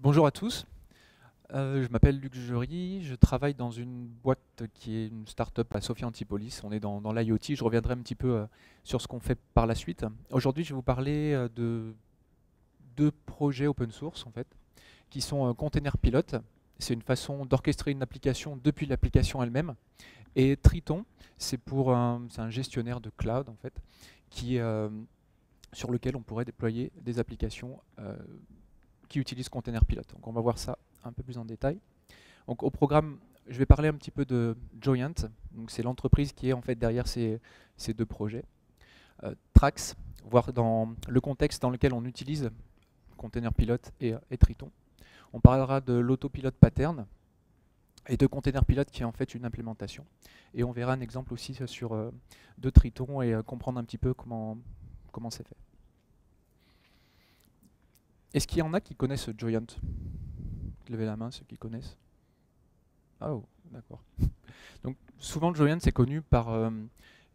Bonjour à tous, je m'appelle Luc Jury, je travaille dans une boîte qui est une start-up à Sophia Antipolis. On est dans l'IoT, je reviendrai un petit peu sur ce qu'on fait par la suite. Aujourd'hui, je vais vous parler de deux projets open source en fait, qui sont Container Pilot. C'est une façon d'orchestrer une application depuis l'application elle-même. Et Triton, c'est un gestionnaire de cloud en fait, sur lequel on pourrait déployer des applications qui utilisent Container Pilot. Donc on va voir ça un peu plus en détail. Donc au programme, je vais parler un petit peu de Joyent. Donc c'est l'entreprise qui est en fait derrière ces deux projets. Trax, voir dans le contexte dans lequel on utilise Container Pilot et Triton. On parlera de l'autopilot pattern et de Container Pilot qui est en fait une implémentation. Et on verra un exemple aussi de Triton et comprendre un petit peu comment c'est fait. Est-ce qu'il y en a qui connaissent Joyent? Levez la main ceux qui connaissent. Ah, oh, d'accord. Donc souvent Joyent c'est connu par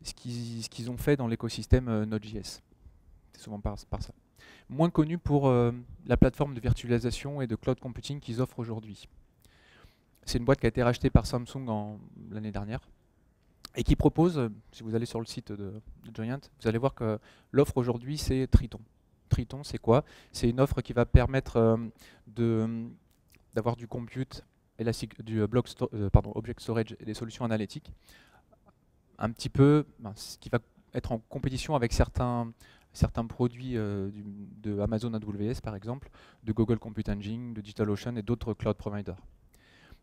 ce qu'ils ont fait dans l'écosystème Node.js. C'est souvent par ça. Moins connu pour la plateforme de virtualisation et de cloud computing qu'ils offrent aujourd'hui. C'est une boîte qui a été rachetée par Samsung l'année dernière et qui propose, si vous allez sur le site de Joyent, vous allez voir que l'offre aujourd'hui c'est Triton. Triton c'est quoi? C'est une offre qui va permettre d'avoir du compute du object storage et des solutions analytiques, un petit peu ce qui va être en compétition avec certains produits de Amazon AWS par exemple, de Google Compute Engine, de DigitalOcean et d'autres cloud providers.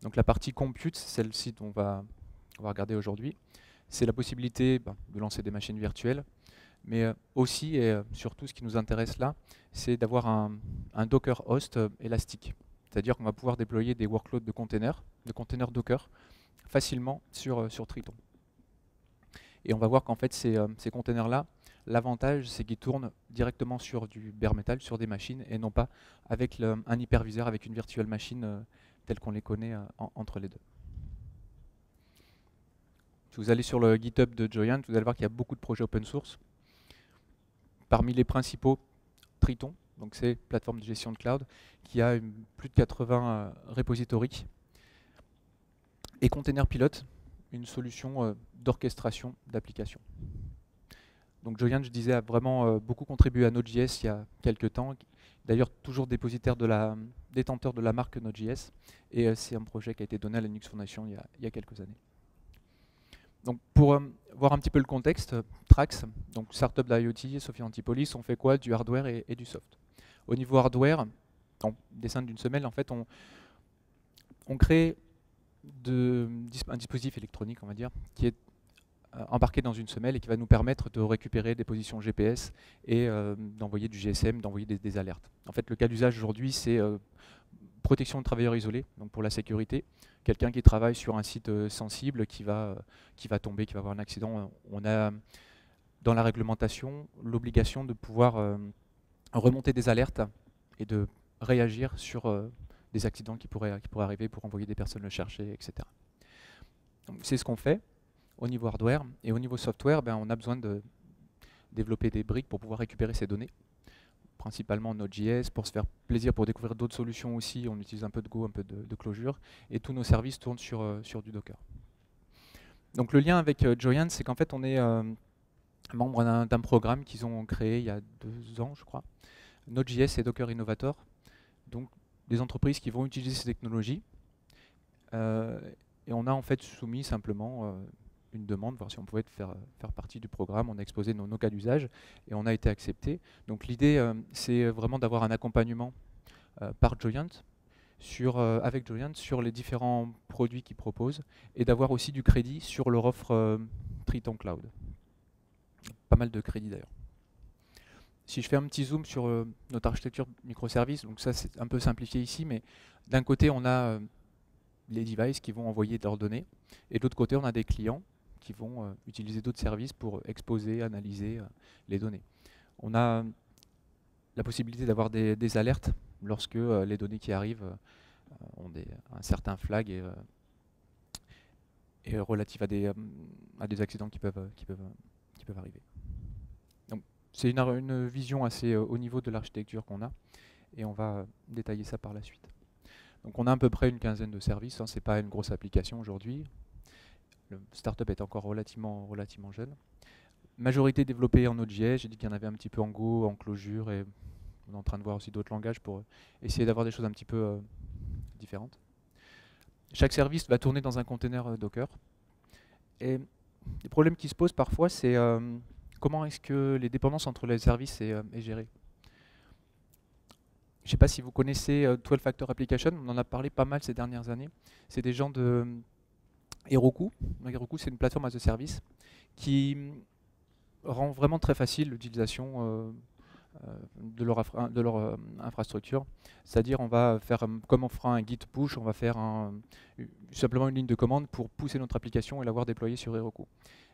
Donc la partie compute, celle-ci dont on va regarder aujourd'hui, c'est la possibilité de lancer des machines virtuelles, mais aussi et surtout ce qui nous intéresse là, c'est d'avoir un Docker host élastique. C'est-à-dire qu'on va pouvoir déployer des workloads de containers Docker, facilement sur Triton. Et on va voir qu'en fait, ces containers-là, l'avantage, c'est qu'ils tournent directement sur du bare metal, sur des machines, et non pas avec un hyperviseur, avec une virtual machine telle qu'on les connaît entre les deux. Si vous allez sur le GitHub de Joyent, vous allez voir qu'il y a beaucoup de projets open source. Parmi les principaux, Triton, donc c'est plateforme de gestion de cloud, qui a plus de 80 repositories. Et Container Pilot, une solution d'orchestration d'applications. Donc Joyent, je disais, a vraiment beaucoup contribué à Node.js il y a quelques temps. D'ailleurs, toujours détenteur de la marque Node.js. Et c'est un projet qui a été donné à la Linux Foundation il y a quelques années. Donc pour voir un petit peu le contexte, Trax, donc startup d'IoT, Sophia Antipolis, on fait quoi? Du hardware et du soft. Au niveau hardware, en dessin d'une semelle, en fait, on crée un dispositif électronique, on va dire, qui est embarqué dans une semelle et qui va nous permettre de récupérer des positions GPS et d'envoyer du GSM, d'envoyer des alertes. En fait, le cas d'usage aujourd'hui, c'est protection de travailleurs isolés, donc pour la sécurité. Quelqu'un qui travaille sur un site sensible, qui va tomber, qui va avoir un accident. On a dans la réglementation l'obligation de pouvoir remonter des alertes et de réagir sur des accidents qui pourraient arriver pour envoyer des personnes le chercher, etc. C'est ce qu'on fait au niveau hardware. Et au niveau software, on a besoin de développer des briques pour pouvoir récupérer ces données, principalement Node.js, pour se faire plaisir, pour découvrir d'autres solutions aussi. On utilise un peu de Go, un peu de Clojure, et tous nos services tournent sur du Docker. Donc le lien avec Joyent, c'est qu'en fait on est membre d'un programme qu'ils ont créé il y a 2 ans, je crois, Node.js et Docker Innovator, donc des entreprises qui vont utiliser ces technologies. Et on a en fait soumis simplement une demande, voir si on pouvait faire partie du programme. On a exposé nos cas d'usage et on a été accepté. Donc l'idée, c'est vraiment d'avoir un accompagnement par Joyent, avec Joyent sur les différents produits qu'ils proposent et d'avoir aussi du crédit sur leur offre Triton Cloud. Pas mal de crédits d'ailleurs. Si je fais un petit zoom sur notre architecture microservices, donc ça c'est un peu simplifié ici, mais d'un côté on a les devices qui vont envoyer leurs données, et de l'autre côté on a des clients qui vont utiliser d'autres services pour exposer, analyser les données. On a la possibilité d'avoir des alertes lorsque les données qui arrivent ont un certain flag et relatif à des accidents qui peuvent arriver. Donc c'est une vision assez haut niveau de l'architecture qu'on a. et on va détailler ça par la suite. Donc on a à peu près une quinzaine de services, hein, ce n'est pas une grosse application aujourd'hui. Le startup est encore relativement jeune. Majorité développée en Node.js, j'ai dit qu'il y en avait un petit peu en Go, en Clojure, et on est en train de voir aussi d'autres langages pour essayer d'avoir des choses un petit peu différentes. Chaque service va tourner dans un container Docker. Et les problèmes qui se posent parfois, c'est comment est-ce que les dépendances entre les services est gérée. Je ne sais pas si vous connaissez 12 Factor Application, on en a parlé pas mal ces dernières années. C'est des gens de Heroku. Heroku, c'est une plateforme as a service qui rend vraiment très facile l'utilisation de leur infrastructure. C'est-à-dire, on va faire, comme on fera un git push, on va faire simplement une ligne de commande pour pousser notre application et l'avoir déployée sur Heroku.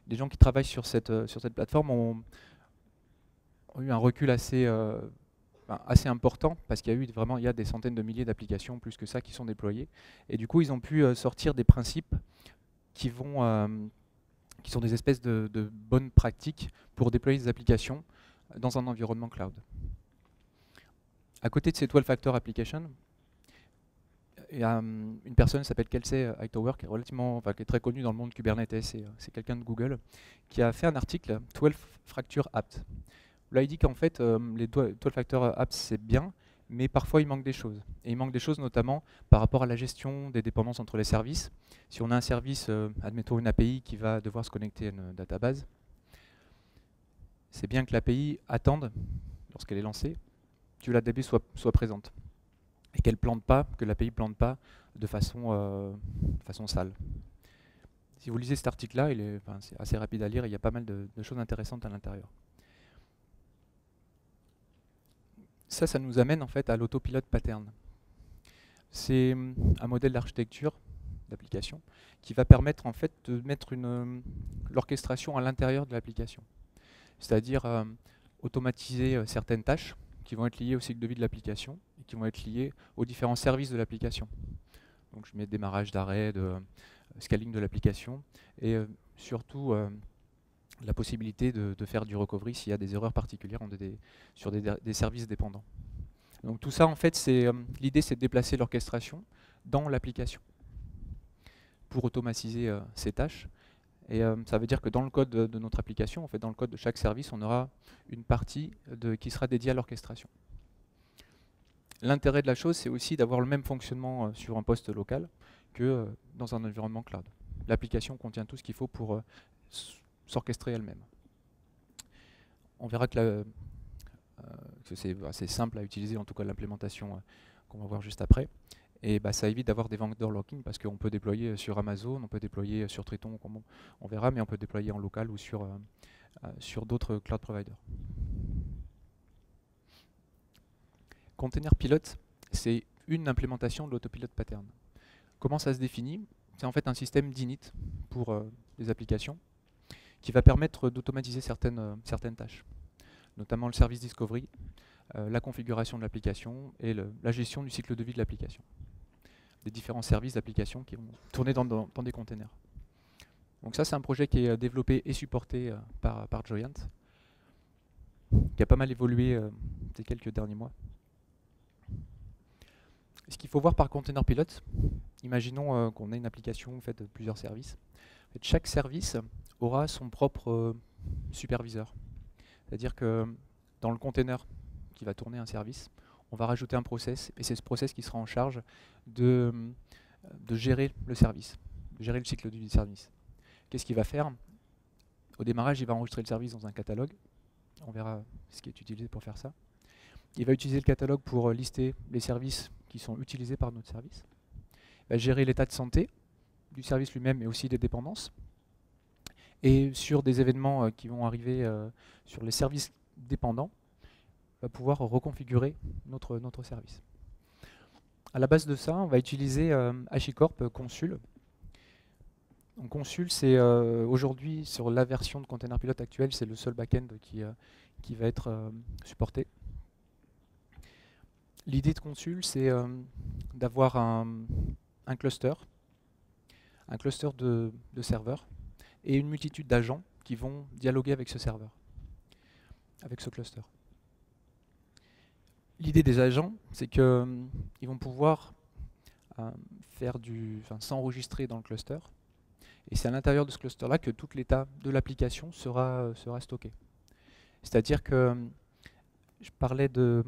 Les gens qui travaillent sur cette plateforme ont eu un recul assez important, parce qu'il y a eu vraiment des centaines de milliers d'applications, plus que ça, qui sont déployées. Et du coup, ils ont pu sortir des principes qui sont des espèces de bonnes pratiques pour déployer des applications dans un environnement cloud. À côté de ces 12 Factor Application, il y a une personne qui s'appelle Kelsey Hightower, qui est très connue dans le monde Kubernetes, c'est quelqu'un de Google, qui a fait un article 12 Factor Apps. Là, il dit qu'en fait, les 12 Factor Apps, c'est bien, mais parfois il manque des choses. Et il manque des choses notamment par rapport à la gestion des dépendances entre les services. Si on a un service, admettons une API qui va devoir se connecter à une database, c'est bien que l'API attende, lorsqu'elle est lancée, que la DB soit présente. Et qu'elle plante pas, que l'API ne plante pas de façon sale. Si vous lisez cet article-là, c'est assez rapide à lire et il y a pas mal de choses intéressantes à l'intérieur. Ça nous amène en fait à l'autopilote pattern. C'est un modèle d'architecture d'application qui va permettre en fait de mettre l'orchestration à l'intérieur de l'application. C'est-à-dire automatiser certaines tâches qui vont être liées au cycle de vie de l'application et qui vont être liées aux différents services de l'application. Donc je mets démarrage d'arrêt, scaling de l'application et surtout la possibilité de faire du recovery s'il y a des erreurs particulières sur des services dépendants. Donc tout ça, en fait, l'idée, c'est de déplacer l'orchestration dans l'application pour automatiser ces tâches. Et ça veut dire que dans le code de notre application, en fait, dans le code de chaque service, on aura une partie qui sera dédiée à l'orchestration. L'intérêt de la chose, c'est aussi d'avoir le même fonctionnement sur un poste local que dans un environnement cloud. L'application contient tout ce qu'il faut pour s'orchestrer elle-même. On verra que c'est assez simple à utiliser, en tout cas l'implémentation qu'on va voir juste après. Et ça évite d'avoir des vendor locking parce qu'on peut déployer sur Amazon, on peut déployer sur Triton, on verra, mais on peut déployer en local ou sur d'autres cloud providers. Container Pilot, c'est une implémentation de l'autopilote pattern. Comment ça se définit? C'est en fait un système d'init pour les applications qui va permettre d'automatiser certaines tâches, notamment le service discovery, la configuration de l'application et la gestion du cycle de vie de l'application. Des différents services d'application qui vont tourner dans des containers. Donc ça, c'est un projet qui est développé et supporté par Joyent, qui a pas mal évolué ces quelques derniers mois. Ce qu'il faut voir par Container Pilot, imaginons qu'on ait une application faite de plusieurs services. En fait, chaque service aura son propre superviseur. C'est-à-dire que dans le container qui va tourner un service, on va rajouter un process, et c'est ce process qui sera en charge de gérer le service, de gérer le cycle de vie du service. Qu'est-ce qu'il va faire? Au démarrage, il va enregistrer le service dans un catalogue. On verra ce qui est utilisé pour faire ça. Il va utiliser le catalogue pour lister les services qui sont utilisés par notre service. Il va gérer l'état de santé du service lui-même, mais aussi des dépendances. Et sur des événements qui vont arriver sur les services dépendants, va pouvoir reconfigurer notre service. À la base de ça, on va utiliser HashiCorp Consul. Donc Consul, c'est aujourd'hui, sur la version de Container Pilot actuelle, c'est le seul back-end qui va être supporté. L'idée de Consul, c'est d'avoir un cluster de serveurs et une multitude d'agents qui vont dialoguer avec ce serveur, avec ce cluster. L'idée des agents, c'est qu'ils vont pouvoir s'enregistrer dans le cluster. Et c'est à l'intérieur de ce cluster-là que tout l'état de l'application sera stocké. C'est-à-dire que je parlais de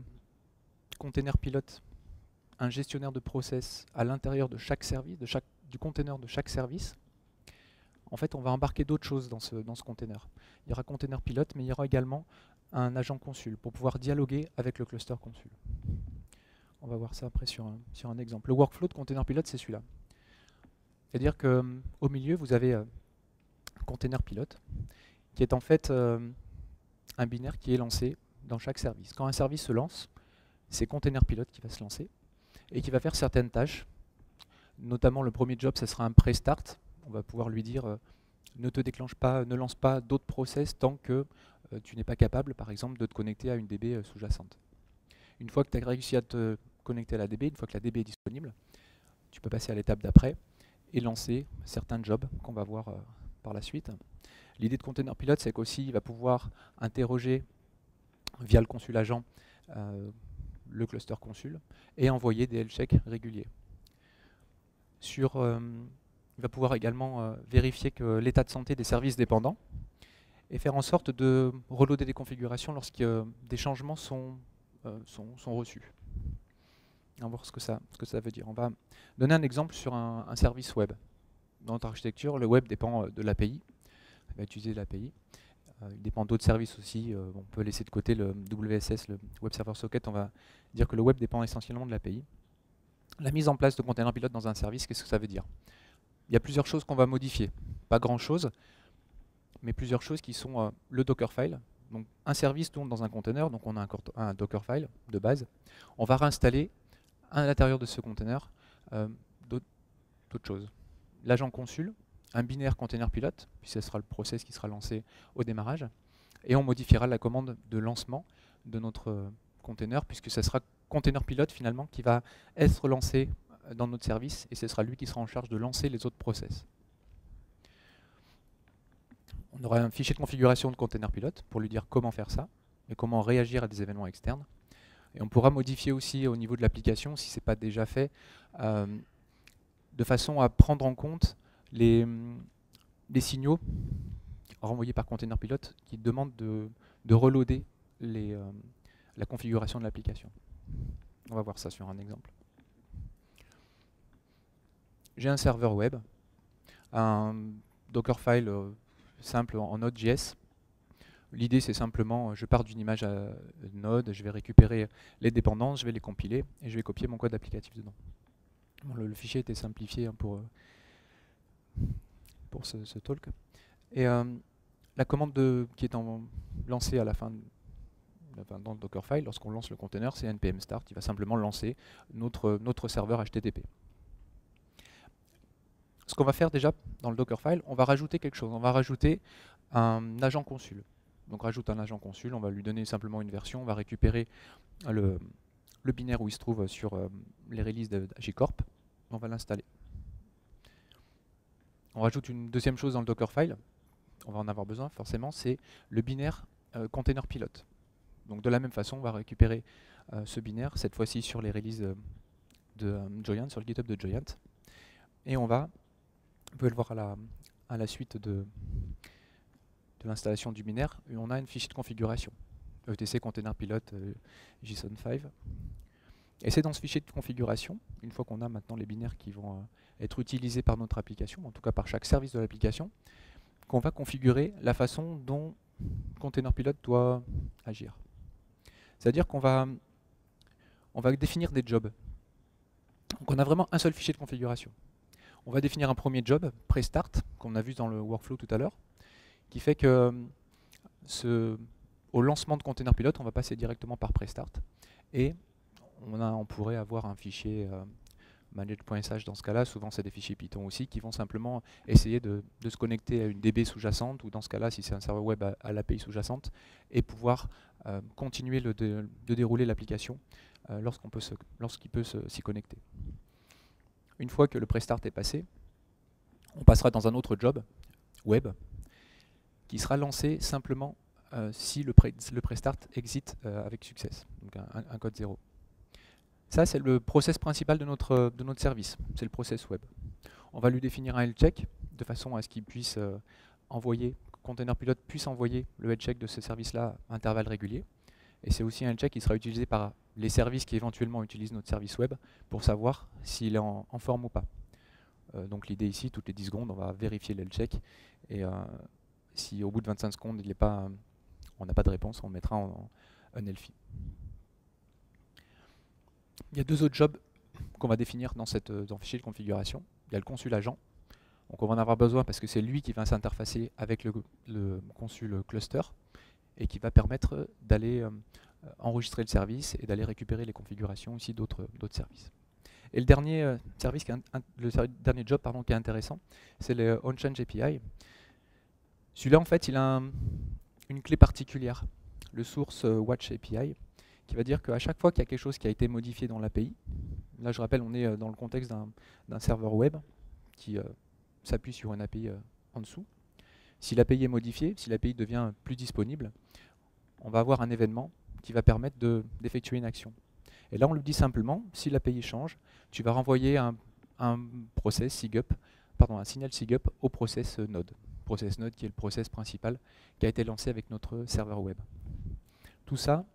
container pilote, un gestionnaire de process à l'intérieur de chaque service, du container de chaque service. En fait, on va embarquer d'autres choses dans ce container. Il y aura container pilote, mais il y aura également un agent consul pour pouvoir dialoguer avec le cluster consul. On va voir ça après sur un exemple. Le workflow de container pilote, c'est celui-là. C'est-à-dire qu'au milieu, vous avez container pilote, qui est en fait un binaire qui est lancé dans chaque service. Quand un service se lance, c'est container pilote qui va se lancer et qui va faire certaines tâches. Notamment, le premier job, ce sera un pré-start. On va pouvoir lui dire ne te déclenche pas, ne lance pas d'autres process tant que tu n'es pas capable, par exemple, de te connecter à une DB sous-jacente. Une fois que tu as réussi à te connecter à la DB, une fois que la DB est disponible, tu peux passer à l'étape d'après et lancer certains jobs qu'on va voir par la suite. L'idée de container pilote, c'est qu'aussi il va pouvoir interroger via le consul agent le cluster consul et envoyer des health checks réguliers. Il va pouvoir également vérifier que l'état de santé des services dépendants et faire en sorte de reloader des configurations lorsque des changements sont reçus. On va voir ce que ça veut dire. On va donner un exemple sur un service web. Dans notre architecture, le web dépend de l'API. On va utiliser l'API. Il dépend d'autres services aussi. On peut laisser de côté le WSS, le Web Server Socket. On va dire que le web dépend essentiellement de l'API. La mise en place de container pilote dans un service, qu'est-ce que ça veut dire? Il y a plusieurs choses qu'on va modifier. Pas grand-chose, mais plusieurs choses qui sont le Dockerfile. Donc un service tourne dans un container, donc on a un Dockerfile de base. On va réinstaller à l'intérieur de ce container d'autres choses. L'agent consul, un binaire container pilote, puis ce sera le process qui sera lancé au démarrage, et on modifiera la commande de lancement de notre container, puisque ce sera container pilote finalement qui va être lancé dans notre service, et ce sera lui qui sera en charge de lancer les autres process. On aura un fichier de configuration de container pilote pour lui dire comment faire ça, et comment réagir à des événements externes. Et on pourra modifier aussi au niveau de l'application, si ce n'est pas déjà fait, de façon à prendre en compte les signaux renvoyés par container pilote qui demandent de reloader la configuration de l'application. On va voir ça sur un exemple. J'ai un serveur web, un Dockerfile simple en Node.js. L'idée, c'est simplement, je pars d'une image à Node, je vais récupérer les dépendances, je vais les compiler et je vais copier mon code applicatif dedans. Bon, le fichier était simplifié hein, pour ce talk. Et la commande qui est lancée à la fin dans le Dockerfile, lorsqu'on lance le container, c'est npm start, il va simplement lancer notre serveur HTTP. Ce qu'on va faire déjà dans le Dockerfile, on va rajouter quelque chose, on va rajouter un agent consul. Donc rajoute un agent consul, on va lui donner simplement une version, on va récupérer le binaire où il se trouve sur les releases d'Agicorp, on va l'installer. On rajoute une deuxième chose dans le Dockerfile, on va en avoir besoin forcément, c'est le binaire container pilote. Donc de la même façon, on va récupérer ce binaire, cette fois-ci sur les releases de Joyent, sur le GitHub de Joyent, et on peut le voir à la suite de l'installation du binaire, et on a une fichier de configuration, etc container pilote JSON5. Et c'est dans ce fichier de configuration, une fois qu'on a maintenant les binaires qui vont être utilisés par notre application, en tout cas par chaque service de l'application, qu'on va configurer la façon dont container pilote doit agir. C'est-à-dire qu'on va définir des jobs. Donc on a vraiment un seul fichier de configuration. On va définir un premier job, pré-start, qu'on a vu dans le workflow tout à l'heure, qui fait que au lancement de container pilote, on va passer directement par pré-start. Et on pourrait avoir un fichier manage.sh dans ce cas-là, souvent c'est des fichiers Python aussi, qui vont simplement essayer de se connecter à une DB sous-jacente, ou dans ce cas-là, si c'est un serveur web, à l'API sous-jacente, et pouvoir continuer de dérouler l'application lorsqu'il peut s'y connecter. Une fois que le pré-start est passé, on passera dans un autre job, web, qui sera lancé simplement si le prestart exit avec succès, donc un code 0. Ça, c'est le process principal de notre service, c'est le process web. On va lui définir un health check de façon à ce qu'il puisse envoyer, Container Pilot puisse envoyer le health check de ce service-là à intervalles réguliers. Et c'est aussi un health check qui sera utilisé par les services qui éventuellement utilisent notre service web pour savoir s'il est en forme ou pas. Donc l'idée ici, toutes les 10 secondes, on va vérifier le health check. Et si au bout de 25 secondes, on n'a pas de réponse, on le mettra en unhealthy. Il y a deux autres jobs qu'on va définir dans le fichier de configuration. Il y a le consul agent. Donc on va en avoir besoin parce que c'est lui qui va s'interfacer avec le consul cluster et qui va permettre d'aller enregistrer le service et d'aller récupérer les configurations aussi d'autres services. Et le dernier dernier job qui est intéressant, c'est le OnChange API. Celui-là, en fait, il a une clé particulière, le source Watch API, qui va dire qu'à chaque fois qu'il y a quelque chose qui a été modifié dans l'API, là je rappelle, on est dans le contexte d'un serveur web qui s'appuie sur une API en dessous. Si l'API est modifiée, si l'API devient plus disponible, on va avoir un événement qui va permettre d'effectuer une action. Et là, on lui dit simplement, si l'API change, tu vas renvoyer un process SIGUP, un signal SIGUP au process node. Process node qui est le process principal qui a été lancé avec notre serveur web. Tout ça,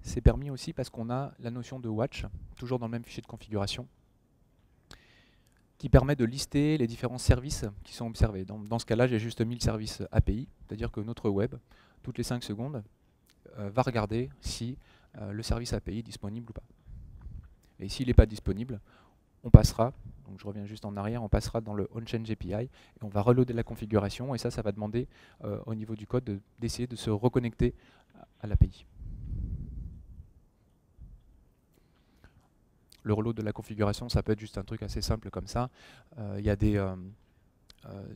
c'est permis aussi parce qu'on a la notion de watch, toujours dans le même fichier de configuration, qui permet de lister les différents services qui sont observés. Dans ce cas-là, j'ai juste mis le service API, c'est-à-dire que notre web, toutes les 5 secondes, va regarder si le service API est disponible ou pas. Et s'il n'est pas disponible, on passera, donc je reviens juste en arrière, on passera dans le OnChange API et on va reloader la configuration et ça va demander au niveau du code d'essayer de se reconnecter à l'API. Le reload de la configuration, ça peut être juste un truc assez simple comme ça.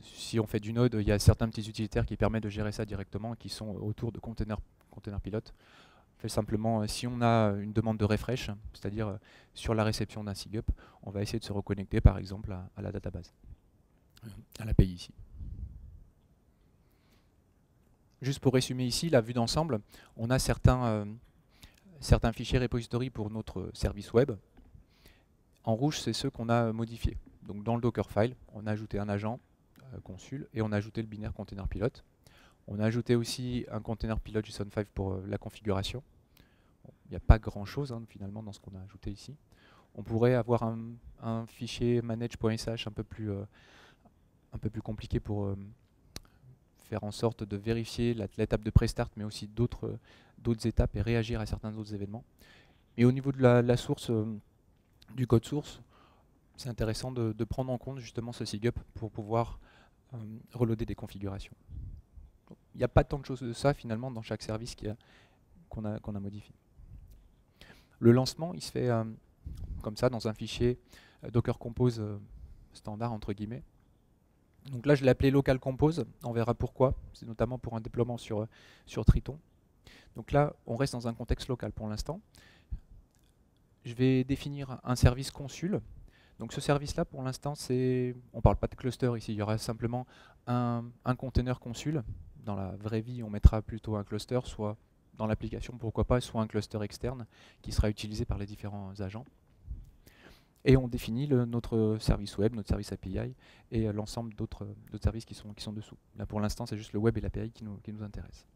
Si on fait du Node, il y a certains petits utilitaires qui permettent de gérer ça directement, qui sont autour de Container Pilot. Fait simplement, si on a une demande de refresh, c'est-à-dire sur la réception d'un SIGUP, on va essayer de se reconnecter par exemple à la database, à l'API ici. Juste pour résumer ici, la vue d'ensemble, on a certains fichiers repository pour notre service web. En rouge, c'est ceux qu'on a modifiés. Donc dans le Dockerfile, on a ajouté un agent consul et on a ajouté le binaire Container Pilot. On a ajouté aussi un Container Pilot JSON5 pour la configuration. Il n'y a pas grand-chose finalement dans ce qu'on a ajouté ici. On pourrait avoir un fichier manage.sh un peu plus compliqué pour faire en sorte de vérifier l'étape de prestart, mais aussi d'autres étapes et réagir à certains autres événements. Et au niveau de la source, du code source, c'est intéressant de prendre en compte justement ce SIGUP pour pouvoir reloader des configurations. Il n'y a pas tant de choses de ça finalement dans chaque service qu'on a modifié. Le lancement, il se fait comme ça dans un fichier Docker Compose standard entre guillemets. Donc là, je l'ai appelé Local Compose. On verra pourquoi. C'est notamment pour un déploiement sur Triton. Donc là, on reste dans un contexte local pour l'instant. Je vais définir un service consul. Donc ce service-là, pour l'instant, on ne parle pas de cluster ici. Il y aura simplement un container consul. Dans la vraie vie, on mettra plutôt un cluster, soit dans l'application, pourquoi pas, soit un cluster externe qui sera utilisé par les différents agents. Et on définit notre service web, notre service API et l'ensemble d'autres services qui sont dessous. Là, pour l'instant, c'est juste le web et l'API qui nous intéressent.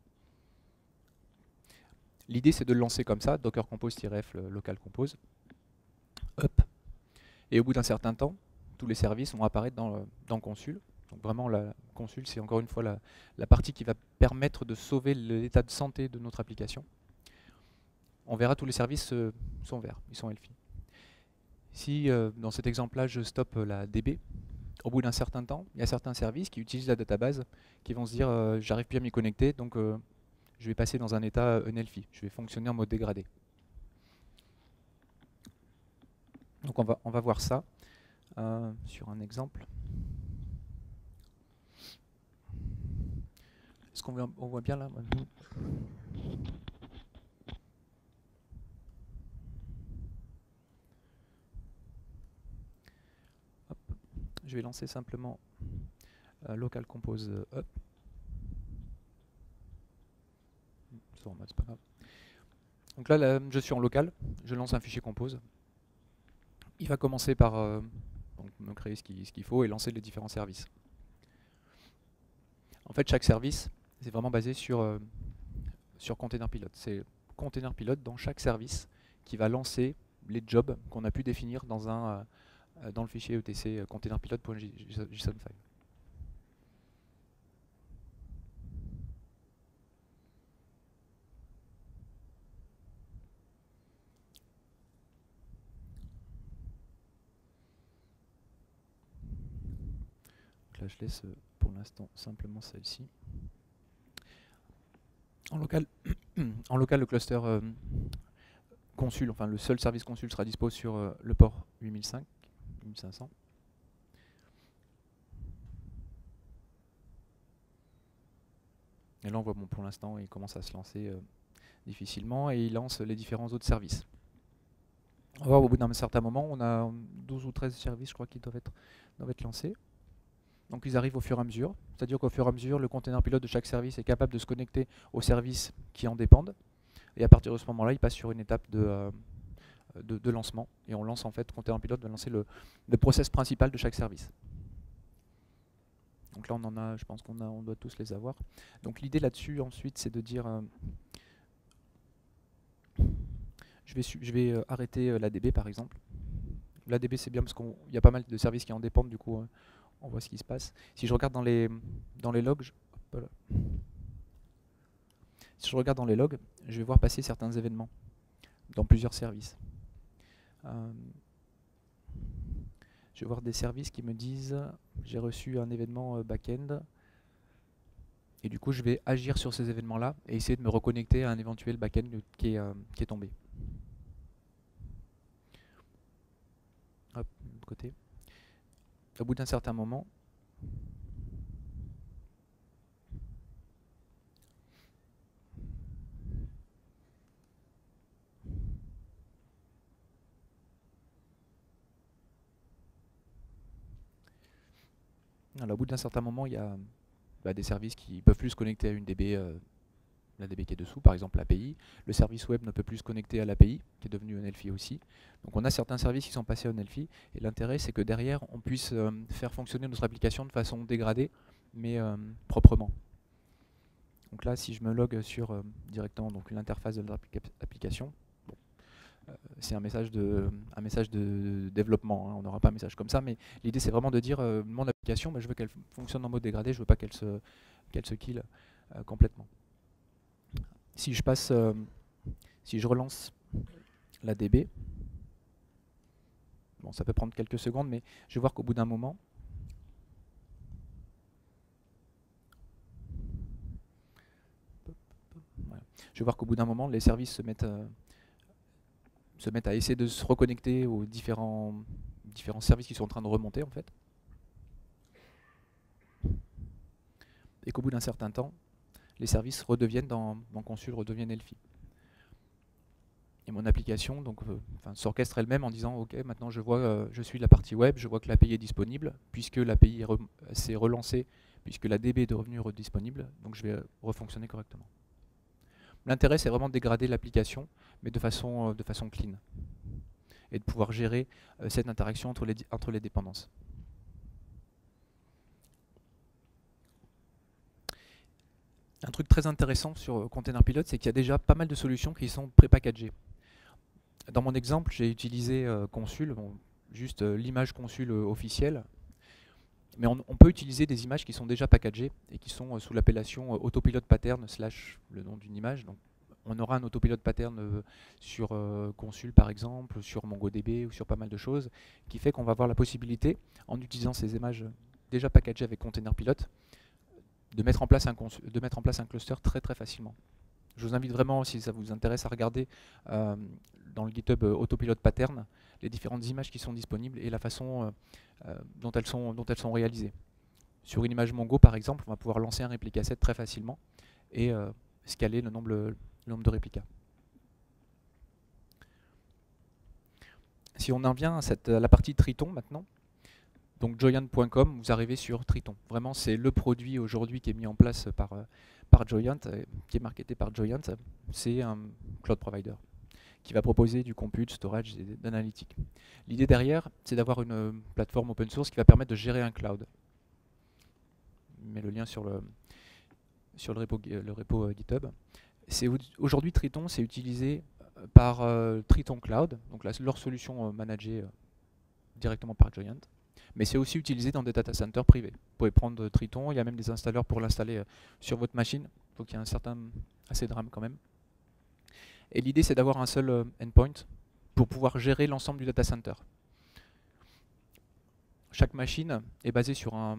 L'idée, c'est de le lancer comme ça, docker compose-f local compose, up. Et au bout d'un certain temps, tous les services vont apparaître dans consul. Donc vraiment, la consul, c'est encore une fois la partie qui va permettre de sauver l'état de santé de notre application. On verra tous les services sont verts, ils sont healthy. Si dans cet exemple-là, je stoppe la DB, au bout d'un certain temps, il y a certains services qui utilisent la database qui vont se dire j'arrive plus à m'y connecter, donc je vais passer dans un état unhealthy, je vais fonctionner en mode dégradé. Donc on va voir ça sur un exemple. Est-ce qu'on voit bien là? Hop. Je vais lancer simplement local compose up. format, c'est pas grave. Donc là, je suis en local, je lance un fichier compose. Il va commencer par donc me créer ce qu'il faut et lancer les différents services. En fait, chaque service, c'est vraiment basé sur Container Pilot. C'est Container Pilot dans chaque service qui va lancer les jobs qu'on a pu définir dans le fichier etc containerpilot.json file. Donc là, je laisse pour l'instant simplement celle-ci. En local, le cluster consul, enfin le seul service consul sera dispo sur le port 8500. Et là on voit, bon, pour l'instant il commence à se lancer difficilement et il lance les différents autres services. On va voir au bout d'un certain moment, on a 12 ou 13 services je crois qui doivent être lancés. Donc ils arrivent au fur et à mesure, c'est-à-dire qu'au fur et à mesure le container pilote de chaque service est capable de se connecter aux services qui en dépendent. Et à partir de ce moment-là, il passe sur une étape de lancement. Et on lance en fait, Container Pilot va lancer le process principal de chaque service. Donc là, on en a, je pense on doit tous les avoir. Donc l'idée là-dessus, ensuite, c'est de dire je vais arrêter l'ADB par exemple. L'ADB, c'est bien parce qu'il y a pas mal de services qui en dépendent, du coup, on voit ce qui se passe. Si je regarde dans les logs, si je regarde dans les logs, je vais voir passer certains événements dans plusieurs services. Je vais voir des services qui me disent j'ai reçu un événement back-end et du coup je vais agir sur ces événements-là et essayer de me reconnecter à un éventuel back-end qui est tombé. Hop, de l'autre côté. Au bout d'un certain moment, il y a des services qui ne peuvent plus se connecter à une DB, la DB qui est dessous, par exemple l'API. Le service web ne peut plus se connecter à l'API, qui est devenu un Elfi aussi. Donc on a certains services qui sont passés en Elfi, et l'intérêt c'est que derrière on puisse faire fonctionner notre application de façon dégradée, mais proprement. Donc là, si je me log sur directement l'interface de notre application, c'est un message de développement, hein. On n'aura pas un message comme ça, mais l'idée c'est vraiment de dire mon application, je veux qu'elle fonctionne en mode dégradé, je veux pas qu'elle se kill complètement. Si je relance la DB, bon, ça peut prendre quelques secondes, mais je vais voir qu'au bout d'un moment, les services se mettent à essayer de se reconnecter aux différents services qui sont en train de remonter en fait. Et qu'au bout d'un certain temps, les services redeviennent dans Consul, redeviennent Elfi. Et mon application s'orchestre elle-même en disant ok, maintenant je suis la partie web, je vois que l'API est disponible, puisque l'API s'est relancée, puisque la DB est devenue disponible, donc je vais refonctionner correctement. L'intérêt c'est vraiment de dégrader l'application, mais de façon clean, et de pouvoir gérer cette interaction entre les dépendances. Un truc très intéressant sur Container Pilot, c'est qu'il y a déjà pas mal de solutions qui sont pré-packagées. Dans mon exemple, j'ai utilisé Consul, juste l'image Consul officielle, mais on peut utiliser des images qui sont déjà packagées et qui sont sous l'appellation autopilot pattern / le nom d'une image. Donc, on aura un autopilot pattern sur Consul par exemple, sur MongoDB ou sur pas mal de choses, qui fait qu'on va avoir la possibilité, en utilisant ces images déjà packagées avec Container Pilot, de mettre en place un cluster très très facilement. Je vous invite vraiment, si ça vous intéresse, à regarder dans le GitHub Autopilot Pattern les différentes images qui sont disponibles et la façon dont elles sont réalisées. Sur une image Mongo, par exemple, on va pouvoir lancer un réplica set très facilement et scaler le nombre de réplicas. Si on en vient à la partie Triton maintenant, donc joyan.com, vous arrivez sur Triton. Vraiment, c'est le produit aujourd'hui qui est mis en place par par Joyent, qui est marketé par Joyent, c'est un cloud provider qui va proposer du compute, storage et d'analytique. L'idée derrière, c'est d'avoir une plateforme open source qui va permettre de gérer un cloud. Je mets le lien sur le repo GitHub. Aujourd'hui, Triton, c'est utilisé par Triton Cloud, donc leur solution managée directement par Joyent. Mais c'est aussi utilisé dans des data centers privés. Vous pouvez prendre Triton, il y a même des installeurs pour l'installer sur votre machine. Donc il y a assez de RAM quand même. Et l'idée, c'est d'avoir un seul endpoint pour pouvoir gérer l'ensemble du data center. Chaque machine est basée sur un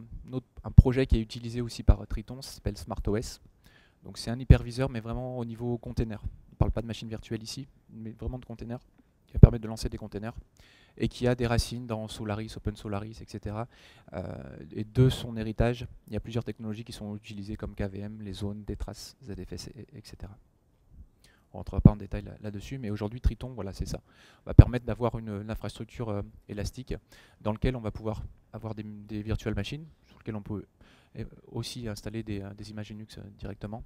projet qui est utilisé aussi par Triton, ça s'appelle SmartOS. Donc c'est un hyperviseur, mais vraiment au niveau container. On ne parle pas de machine virtuelle ici, mais vraiment de container, qui va permettre de lancer des containers, et qui a des racines dans Solaris, OpenSolaris, etc. Et de son héritage, il y a plusieurs technologies qui sont utilisées comme KVM, les zones, des traces, ZFS, etc. On ne rentrera pas en détail là-dessus, mais aujourd'hui Triton, voilà, c'est ça. Va permettre d'avoir une infrastructure élastique dans laquelle on va pouvoir avoir des virtual machines, sur lesquelles on peut aussi installer des images Linux directement.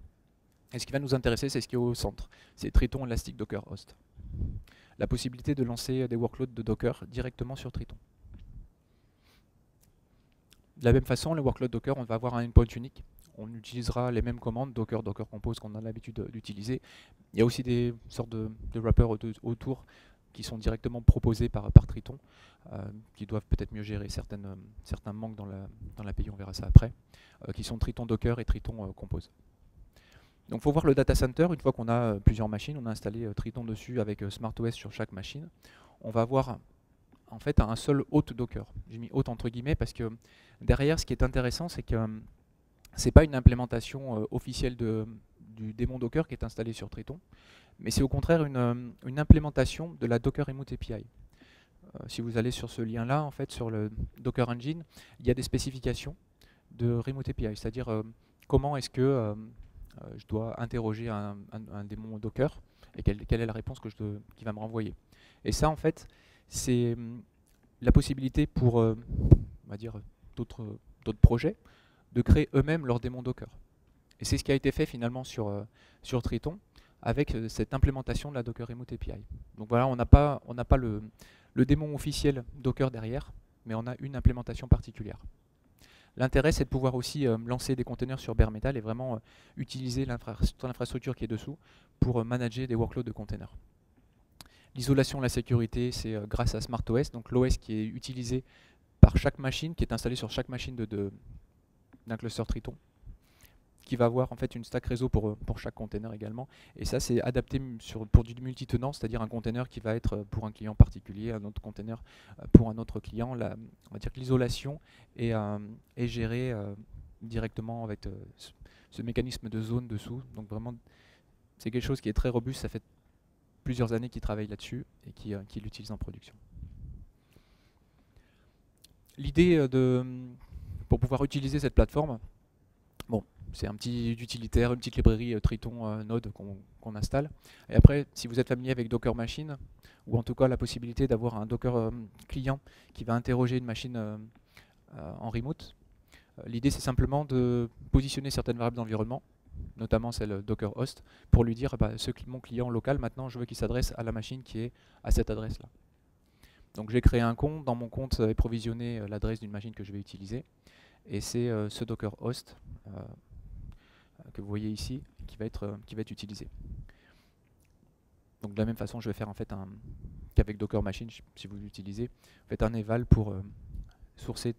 Et ce qui va nous intéresser, c'est ce qui est au centre. C'est Triton Elastic Docker Host. La possibilité de lancer des workloads de Docker directement sur Triton. De la même façon, les workloads Docker, on va avoir un endpoint unique. On utilisera les mêmes commandes, Docker, Docker Compose qu'on a l'habitude d'utiliser. Il y a aussi des sortes de wrappers autour qui sont directement proposés par Triton, qui doivent peut-être mieux gérer certains manques dans l'API, on verra ça après, qui sont Triton Docker et Triton Compose. Donc il faut voir le data center, une fois qu'on a plusieurs machines, on a installé Triton dessus avec SmartOS sur chaque machine, on va avoir en fait un seul hôte Docker. J'ai mis hôte entre guillemets parce que derrière, ce qui est intéressant, c'est que ce n'est pas une implémentation officielle du démon Docker qui est installé sur Triton, mais c'est au contraire une implémentation de la Docker Remote API. Si vous allez sur ce lien-là, en fait, sur le Docker Engine, il y a des spécifications de Remote API, c'est-à-dire comment est-ce que je dois interroger un démon Docker et quelle est la réponse qu'il va me renvoyer. Et ça, en fait, c'est la possibilité pour on va dire, d'autres projets de créer eux-mêmes leur démon Docker. Et c'est ce qui a été fait finalement sur Triton avec cette implémentation de la Docker Remote API. Donc voilà, on n'a pas le démon officiel Docker derrière, mais on a une implémentation particulière. L'intérêt, c'est de pouvoir aussi lancer des containers sur bare metal et vraiment utiliser l'infrastructure qui est dessous pour manager des workloads de containers. L'isolation, la sécurité, c'est grâce à SmartOS, donc l'OS qui est utilisé par chaque machine, qui est installé sur chaque machine d'un cluster Triton, qui va avoir en fait une stack réseau pour chaque container également. Et ça, c'est adapté pour du multitenant, c'est-à-dire un container qui va être pour un client particulier, un autre container pour un autre client. On va dire que l'isolation est gérée directement avec ce mécanisme de zone dessous. Donc vraiment, c'est quelque chose qui est très robuste. Ça fait plusieurs années qu'ils travaillent là-dessus et qui l'utilisent en production. L'idée pour pouvoir utiliser cette plateforme, bon, c'est un petit utilitaire, une petite librairie Triton Node qu'on installe. Et après, si vous êtes familier avec Docker Machine, ou en tout cas la possibilité d'avoir un Docker client qui va interroger une machine en remote, l'idée c'est simplement de positionner certaines variables d'environnement, notamment celle Docker Host, pour lui dire mon client local, maintenant je veux qu'il s'adresse à la machine qui est à cette adresse-là. Donc j'ai créé un compte, dans mon compte est provisionné l'adresse d'une machine que je vais utiliser, et c'est ce Docker Host que vous voyez ici qui va être utilisé. Donc de la même façon, je vais faire en fait qu'avec Docker Machine, si vous l'utilisez, faites un eval pour sourcer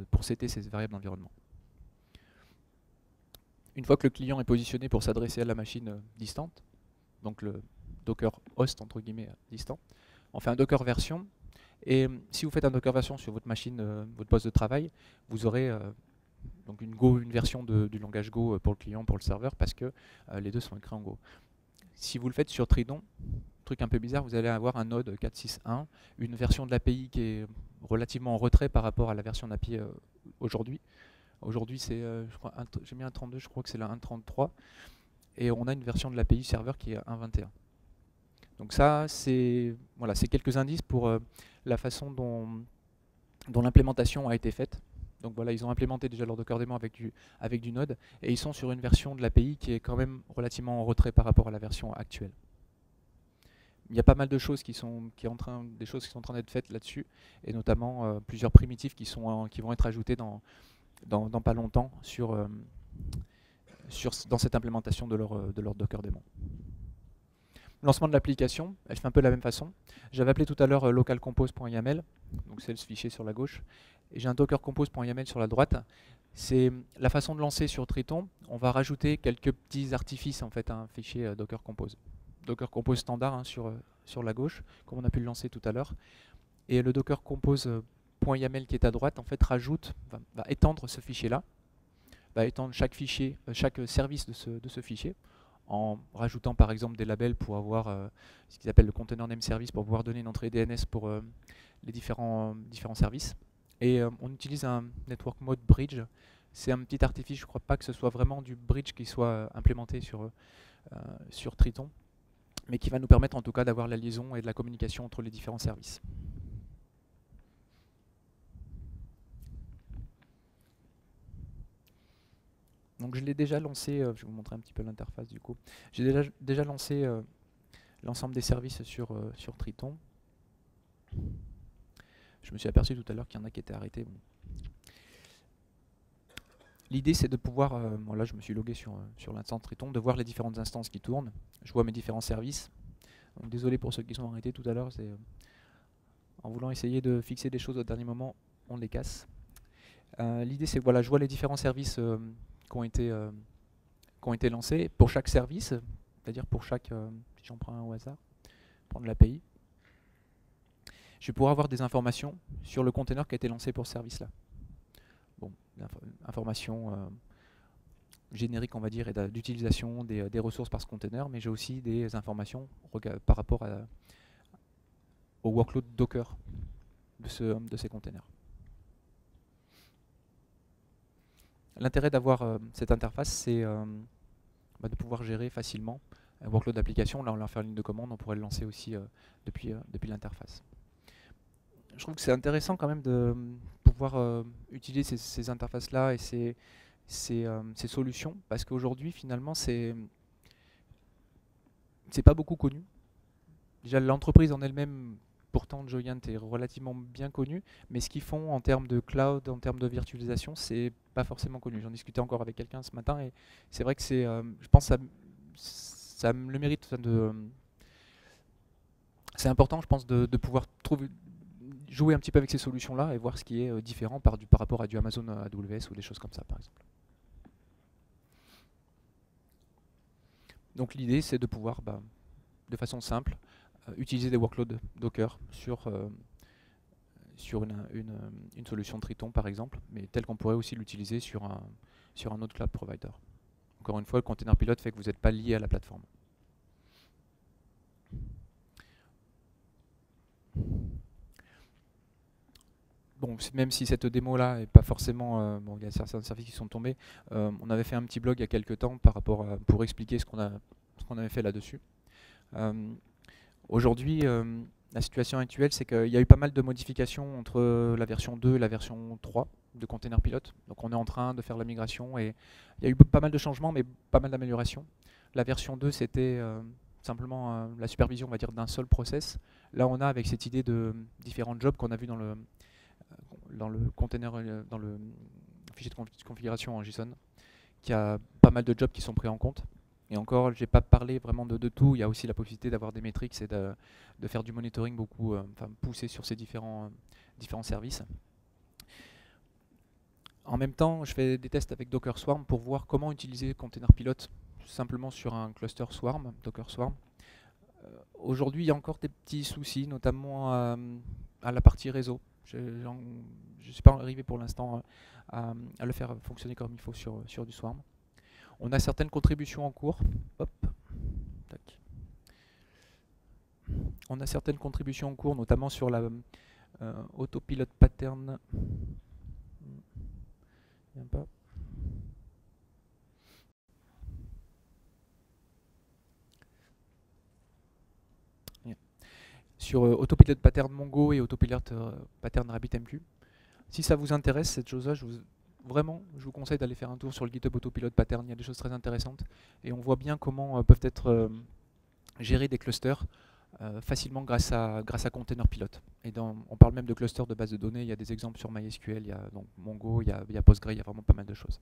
pour setter ces variables d'environnement. Une fois que le client est positionné pour s'adresser à la machine distante, donc le Docker host entre guillemets distant, on fait un Docker version. Et si vous faites un Docker version sur votre machine, votre poste de travail, vous aurez donc une version du langage Go pour le client, pour le serveur, parce que les deux sont écrits en Go. Si vous le faites sur Triton, truc un peu bizarre, vous allez avoir un node 4.6.1, une version de l'API qui est relativement en retrait par rapport à la version d'API aujourd'hui. Aujourd'hui, c'est, j'ai mis un 32, je crois que c'est la 1.33, et on a une version de l'API serveur qui est 1.21. Donc ça, c'est quelques indices pour la façon dont l'implémentation a été faite. Donc voilà, ils ont implémenté déjà leur Docker daemon avec du Node, et ils sont sur une version de l'API qui est quand même relativement en retrait par rapport à la version actuelle. Il y a pas mal de choses des choses qui sont en train d'être faites là-dessus, et notamment plusieurs primitifs qui vont être ajoutés dans pas longtemps dans cette implémentation de leur Docker daemon. Lancement de l'application, elle fait un peu de la même façon. J'avais appelé tout à l'heure localcompose.yaml, donc c'est ce fichier sur la gauche, et j'ai un dockercompose.yaml sur la droite. C'est la façon de lancer sur Triton. On va rajouter quelques petits artifices en fait à un fichier Docker Compose. Docker Compose standard hein, sur la gauche, comme on a pu le lancer tout à l'heure. Et le Docker Compose.yaml qui est à droite, en fait, va étendre ce fichier-là, va étendre chaque service de ce fichier, en rajoutant par exemple des labels pour avoir ce qu'ils appellent le container name service pour pouvoir donner une entrée DNS pour les différents services. Et on utilise un network mode bridge. C'est un petit artifice, je ne crois pas que ce soit vraiment du bridge qui soit implémenté sur Triton, mais qui va nous permettre en tout cas d'avoir la liaison et de la communication entre les différents services. Donc je l'ai déjà lancé, je vais vous montrer un petit peu l'interface du coup. J'ai déjà lancé l'ensemble des services sur Triton. Je me suis aperçu tout à l'heure qu'il y en a qui étaient arrêtés. Bon. L'idée c'est de pouvoir, là je me suis logué sur l'instance Triton, de voir les différentes instances qui tournent. Je vois mes différents services. Donc, désolé pour ceux qui sont arrêtés tout à l'heure, c'est en voulant essayer de fixer des choses au dernier moment, on les casse. L'idée c'est que voilà, je vois les différents services qui ont été lancés pour chaque service, c'est-à-dire pour chaque, si j'en prends un au hasard, prendre l'API, je vais pouvoir avoir des informations sur le container qui a été lancé pour ce service-là. Bon, informations génériques, on va dire, et d'utilisation des ressources par ce container, mais j'ai aussi des informations par rapport au workload Docker de ces containers. L'intérêt d'avoir cette interface, c'est de pouvoir gérer facilement un workload d'application. Là, on l'a fait en ligne de commande, on pourrait le lancer aussi depuis l'interface. Je trouve que c'est intéressant quand même de pouvoir utiliser ces interfaces-là et ces solutions, parce qu'aujourd'hui, finalement, c'est pas beaucoup connu. Déjà, l'entreprise en elle-même, pourtant, Joyent est relativement bien connue, mais ce qu'ils font en termes de cloud, en termes de virtualisation, c'est pas forcément connu. J'en discutais encore avec quelqu'un ce matin, et c'est vrai que je pense que ça le mérite c'est important, je pense, de pouvoir jouer un petit peu avec ces solutions-là et voir ce qui est différent par rapport à du Amazon AWS ou des choses comme ça, par exemple. Donc l'idée, c'est de pouvoir, de façon simple, utiliser des workloads Docker sur une solution Triton, par exemple, mais tel qu'on pourrait aussi l'utiliser sur un autre cloud provider. Encore une fois, le container pilote fait que vous n'êtes pas lié à la plateforme. Bon, même si cette démo-là n'est pas forcément... il y a certains services qui sont tombés. On avait fait un petit blog il y a quelques temps pour expliquer ce qu'on avait fait là-dessus. Aujourd'hui, la situation actuelle, c'est qu'il y a eu pas mal de modifications entre la version 2 et la version 3 de Container Pilot. Donc on est en train de faire la migration et il y a eu pas mal de changements, mais pas mal d'améliorations. La version 2, c'était simplement la supervision, on va dire, d'un seul process. Là, on a avec cette idée de différents jobs qu'on a vu dans le container, dans le fichier de configuration en JSON, qu'il y a pas mal de jobs qui sont pris en compte. Et encore, je n'ai pas parlé vraiment de tout. Il y a aussi la possibilité d'avoir des métriques et de faire du monitoring beaucoup poussé sur ces différents services. En même temps, je fais des tests avec Docker Swarm pour voir comment utiliser Container Pilot simplement sur un cluster Swarm, Docker Swarm. Aujourd'hui, il y a encore des petits soucis, notamment à la partie réseau. Je ne suis pas arrivé pour l'instant à le faire fonctionner comme il faut sur du Swarm. On a certaines contributions en cours. Hop. Tac. On a certaines contributions en cours, notamment sur la autopilot pattern. Pas. Sur autopilot pattern Mongo et autopilot pattern RabbitMQ. Si ça vous intéresse, cette chose-là, vraiment, je vous conseille d'aller faire un tour sur le GitHub Autopilot Pattern. Il y a des choses très intéressantes. Et on voit bien comment peuvent être gérés des clusters facilement grâce à Container Pilot. Et on parle même de clusters de bases de données. Il y a des exemples sur MySQL, il y a donc Mongo, il y a Postgre, il y a vraiment pas mal de choses.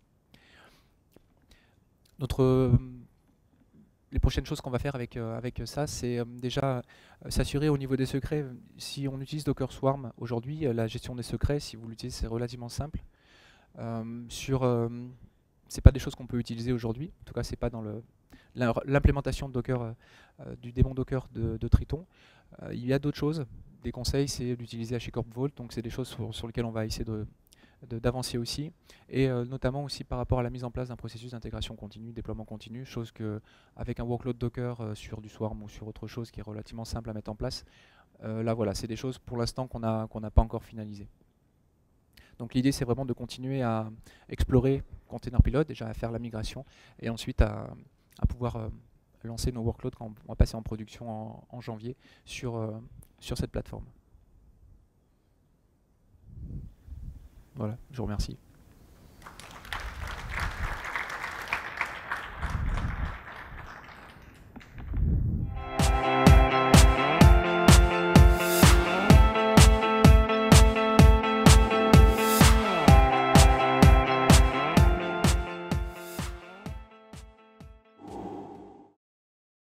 Les prochaines choses qu'on va faire avec ça, c'est déjà s'assurer au niveau des secrets. Si on utilise Docker Swarm aujourd'hui, la gestion des secrets, si vous l'utilisez, c'est relativement simple. C'est pas des choses qu'on peut utiliser aujourd'hui. En tout cas, c'est pas dans l'implémentation de Docker, du démon Docker de Triton. Il y a d'autres choses. Des conseils, c'est d'utiliser HashiCorp Vault. Donc, c'est des choses sur lesquelles on va essayer d'avancer aussi, et notamment aussi par rapport à la mise en place d'un processus d'intégration continue, déploiement continu, chose que avec un workload Docker sur du Swarm ou sur autre chose qui est relativement simple à mettre en place, là voilà, c'est des choses pour l'instant qu'on n'a pas encore finalisées. Donc l'idée c'est vraiment de continuer à explorer Container Pilot, déjà à faire la migration, et ensuite à pouvoir lancer nos workloads quand on va passer en production en janvier sur cette plateforme. Voilà, je vous remercie.